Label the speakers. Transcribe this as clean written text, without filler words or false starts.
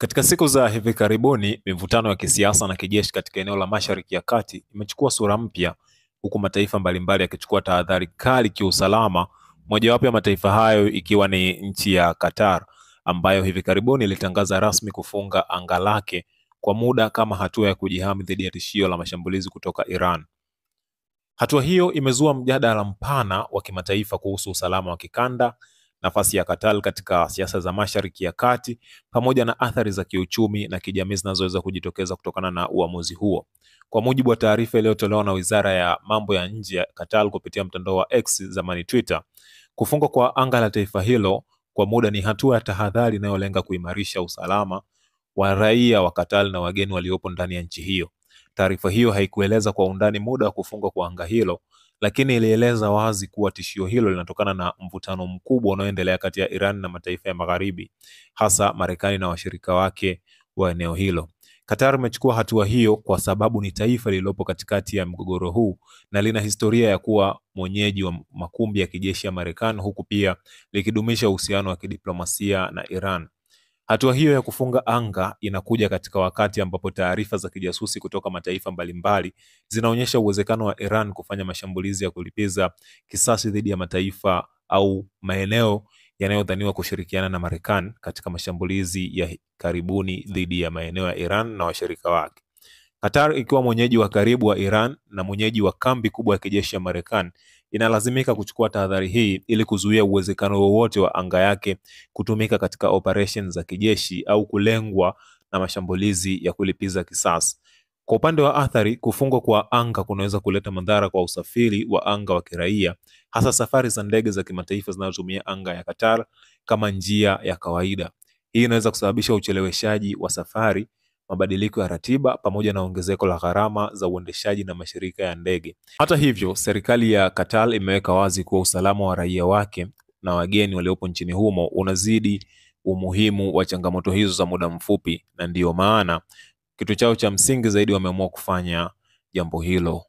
Speaker 1: Katika siku za hivi karibuni, mivutano ya kisiasa na kijeshi katika eneo la Mashariki ya Kati imechukua sura mpya, huku mataifa mbalimbali yakichukua tahadhari kali kiusalama, mojawapo ya mataifa hayo ikiwa ni nchi ya Qatar, ambayo hivi karibuni ilitangaza rasmi kufunga anga lake kwa muda kama hatua ya kujihami dhidi ya tishio la mashambulizi kutoka Iran. Hatua hiyo imezua mjadala mpana wa kimataifa kuhusu usalama wa kikanda, nafasi ya Qatar katika siasa za Mashariki ya Kati, pamoja na athari za kiuchumi na kijamii zinazoweza kujitokeza kutokana na uamuzi huo. Kwa mujibu wa taarifa iliyotolewa na Wizara ya Mambo ya Nje ya Qatar kupitia mtandao wa X, zamani Twitter, kufungwa kwa anga la taifa hilo kwa muda ni hatua ya tahadhari inayolenga kuimarisha usalama wa raia wa Qatar na wageni waliopo ndani ya nchi hiyo. Taarifa hiyo haikueleza kwa undani muda wa kufungwa kwa anga hilo, lakini ilieleza wazi kuwa tishio hilo linatokana na mvutano mkubwa unaoendelea kati ya Iran na mataifa ya Magharibi, hasa Marekani na washirika wake wa eneo hilo. Qatar imechukua hatua hiyo kwa sababu ni taifa lililopo katikati ya mgogoro huu na lina historia ya kuwa mwenyeji wa makumbi ya kijeshi ya Marekani, huku pia likidumisha uhusiano wa kidiplomasia na Iran. Hatua hiyo ya kufunga anga inakuja katika wakati ambapo taarifa za kijasusi kutoka mataifa mbalimbali zinaonyesha uwezekano wa Iran kufanya mashambulizi ya kulipiza kisasi dhidi ya mataifa au maeneo yanayodhaniwa kushirikiana na Marekani katika mashambulizi ya karibuni dhidi ya maeneo ya Iran na washirika wake. Qatar, ikiwa mwenyeji wa karibu wa Iran na mwenyeji wa kambi kubwa ya kijeshi ya Marekani, inalazimika kuchukua tahadhari hii ili kuzuia uwezekano wowote wa anga yake kutumika katika operation za kijeshi au kulengwa na mashambulizi ya kulipiza kisasi. Kwa upande wa athari, kufungwa kwa anga kunaweza kuleta madhara kwa usafiri wa anga wa kiraia, hasa safari za ndege za kimataifa zinazotumia anga ya Qatar kama njia ya kawaida. Hii inaweza kusababisha ucheleweshaji wa safari, mabadiliko ya ratiba, pamoja na ongezeko la gharama za uendeshaji na mashirika ya ndege. Hata hivyo, serikali ya Qatar imeweka wazi kuwa usalama wa raia wake na wageni waliopo nchini humo unazidi umuhimu wa changamoto hizo za muda mfupi, na ndiyo maana kitu chao cha msingi zaidi wameamua kufanya jambo hilo.